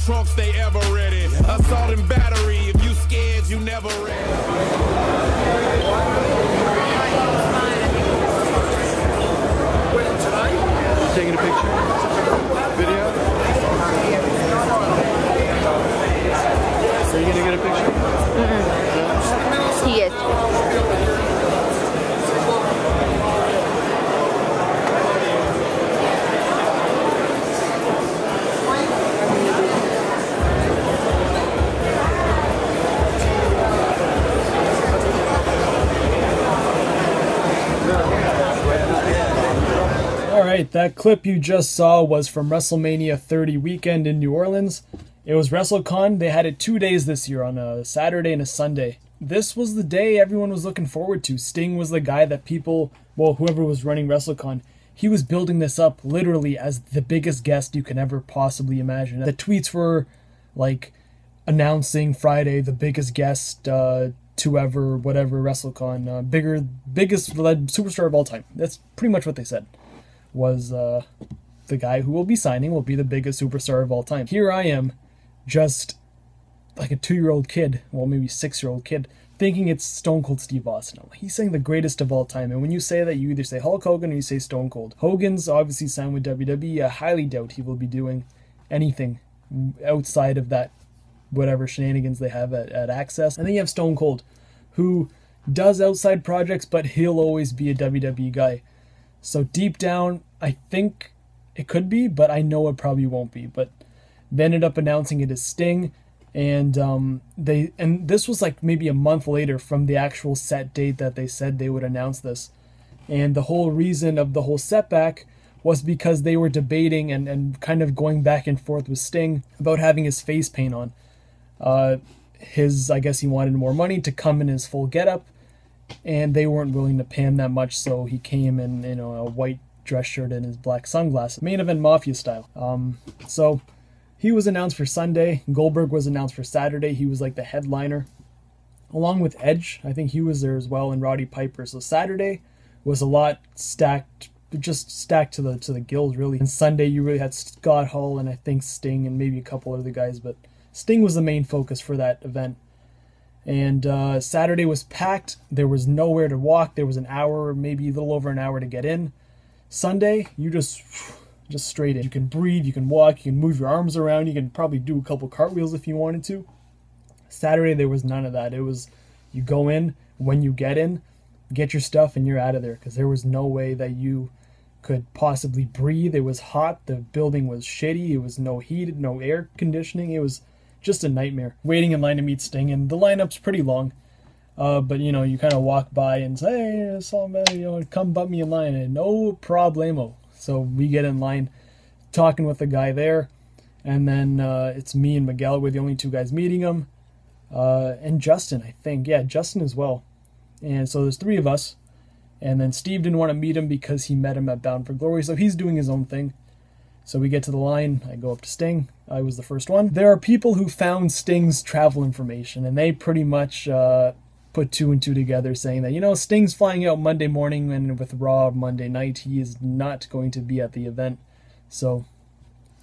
trunks, they ever ready. Assault and battery, if you scared, you never ready. Taking a picture? Video? Are you gonna get a picture? He is. Alright, that clip you just saw was from WrestleMania 30 weekend in New Orleans. It was WrestleCon. They had it 2 days this year, on a Saturday and a Sunday. This was the day everyone was looking forward to. Sting was the guy that people, well, whoever was running WrestleCon, he was building this up literally as the biggest guest you can ever possibly imagine. The tweets were like announcing Friday the biggest guest to ever, whatever, WrestleCon, biggest superstar of all time. That's pretty much what they said. Was the guy who will be signing will be the biggest superstar of all time. Here I am, just like a 2-year-old kid, well, maybe 6-year-old kid, thinking it's Stone Cold Steve Austin. He's saying the greatest of all time, and when you say that, you either say Hulk Hogan or you say Stone Cold. Hogan's obviously signed with WWE. I highly doubt he will be doing anything outside of that, whatever shenanigans they have at Access. And then you have Stone Cold, who does outside projects, but he'll always be a WWE guy. So deep down, I think it could be, but I know it probably won't be. But they ended up announcing it as Sting, and this was like maybe a month later from the actual set date that they said they would announce this. And the whole reason of the whole setback was because they were debating and kind of going back and forth with Sting about having his face paint on. I guess he wanted more money to come in his full getup, and they weren't willing to pay him that much, so he came in, a white dress shirt and his black sunglasses, main event Mafia style. So he was announced for Sunday. Goldberg was announced for Saturday. He was like the headliner, along with Edge. I think he was there as well, and Roddy Piper. So Saturday was a lot stacked, just stacked to the gills really. And Sunday you really had Scott Hall and I think Sting and maybe a couple other guys, but Sting was the main focus for that event. And Saturday was packed. There was nowhere to walk. There was an hour, maybe a little over an hour to get in. Sunday, you just straight in. You can breathe, you can walk, you can move your arms around, you can probably do a couple cartwheels if you wanted to. Saturday, there was none of that. It was, you go in, when you get in, get your stuff, and you're out of there, because there was no way that you could possibly breathe. It was hot. The building was shitty. It was no heat, no air conditioning. It was just a nightmare. Waiting in line to meet Sting, and the lineup's pretty long. But you kind of walk by and say, hey, somebody, come bump me in line, and no problemo. So we get in line, talking with the guy there, and then it's me and Miguel. We're the only two guys meeting him, and Justin, I think. Yeah, Justin as well. And so there's 3 of us, and then Steve didn't want to meet him because he met him at Bound for Glory, so he's doing his own thing. So we get to the line, I go up to Sting, I was the first one. There are people who found Sting's travel information, and they pretty much put 2 and 2 together, saying that, Sting's flying out Monday morning, and with Raw Monday night, he is not going to be at the event. So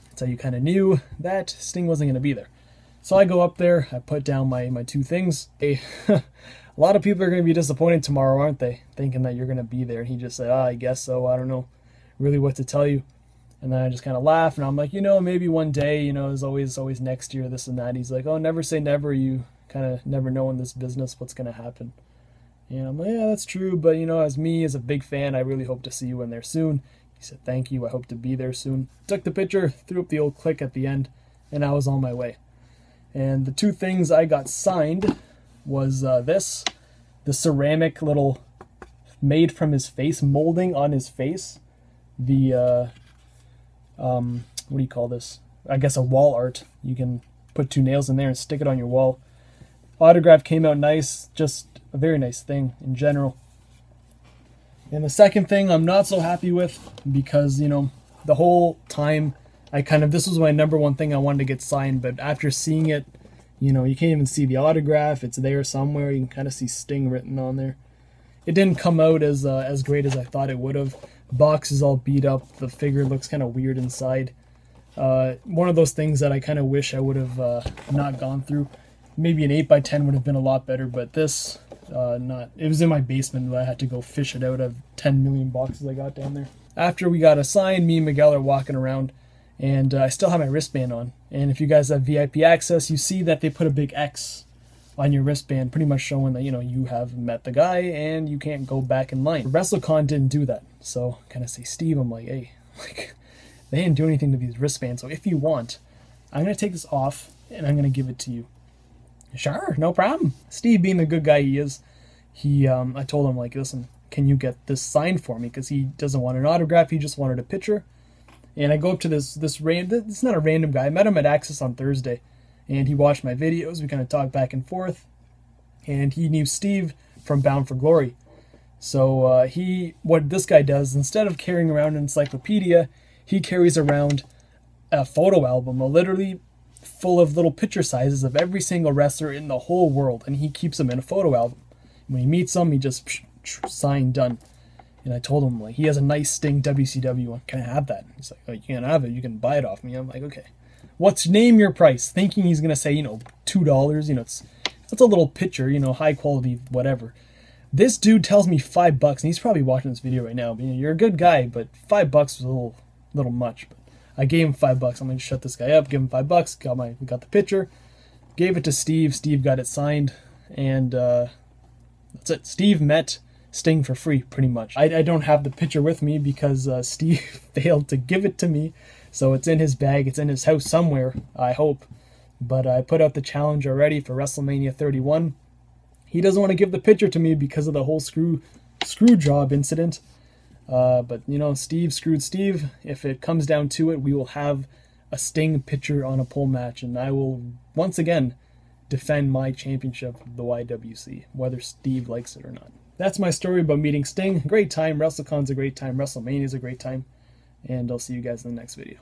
that's how you kind of knew that Sting wasn't going to be there. So I go up there, I put down my 2 things. A lot of people are going to be disappointed tomorrow, aren't they? Thinking that you're going to be there. And he just said, I guess so, I don't know really what to tell you. And then I just kind of laugh, and I'm like, maybe one day, there's always next year, this and that. He's like, oh, never say never. You kind of never know in this business what's going to happen. And I'm like, yeah, that's true. But, as a big fan, I really hope to see you in there soon. He said, thank you. I hope to be there soon. Took the picture, threw up the old click at the end, and I was on my way. And the 2 things I got signed was the ceramic little made from his face, molding on his face. The, what do you call this? I guess a wall art. You can put 2 nails in there and stick it on your wall. Autograph came out nice, just a very nice thing in general. And the second thing I'm not so happy with, because, the whole time this was my number 1 thing I wanted to get signed, but after seeing it, you can't even see the autograph. It's there somewhere. You can kind of see Sting written on there. It didn't come out as great as I thought it would have. Box is all beat up. The figure looks kind of weird inside. One of those things that I kind of wish I would have not gone through. Maybe an 8x10 would have been a lot better, but this, not. It was in my basement, but I had to go fish it out of 10 million boxes I got down there. After we got assigned, me and Miguel are walking around, and I still have my wristband on. And if you guys have VIP access, you see that they put a big X on your wristband, pretty much showing that, you know, you have met the guy and you can't go back in line. WrestleCon didn't do that, so kind of say, Steve, I'm like, hey, like, they didn't do anything to these wristbands, so if you want, I'm going to take this off and I'm going to give it to you. Sure, no problem. Steve, being the good guy he is, I told him, like, listen, can you get this signed for me? Because he doesn't want an autograph, he just wanted a picture. And I go up to this it's not a random guy. I met him at Access on Thursday, and he watched my videos. We kind of talked back and forth, and he knew Steve from Bound for Glory. So what this guy does, instead of carrying around an encyclopedia, he carries around a photo album, literally full of little picture sizes of every single wrestler in the whole world, and he keeps them in a photo album. When he meets them, he just sign, done. And I told him, like, he has a nice Sting WCW one. Can I have that? He's like, oh, you can't have it. You can buy it off me. I'm like, okay. Name your price? Thinking he's going to say, you know, $2. You know, it's a little picture, you know, high quality, whatever. This dude tells me $5, and he's probably watching this video right now. But, you know, you're a good guy, but $5 was a little much. But I gave him $5. I'm going to shut this guy up, give him $5. We got the picture. Gave it to Steve. Steve got it signed. And that's it. Steve met Sting for free, pretty much. I don't have the picture with me because Steve failed to give it to me. So it's in his bag. It's in his house somewhere, I hope. But I put out the challenge already for WrestleMania 31. He doesn't want to give the picture to me because of the whole screw job incident. But, you know, Steve screwed Steve. If it comes down to it, we will have a Sting picture on a pole match. And I will, once again, defend my championship of the YWC, whether Steve likes it or not. That's my story about meeting Sting. Great time. WrestleCon's a great time. WrestleMania's a great time. And I'll see you guys in the next video.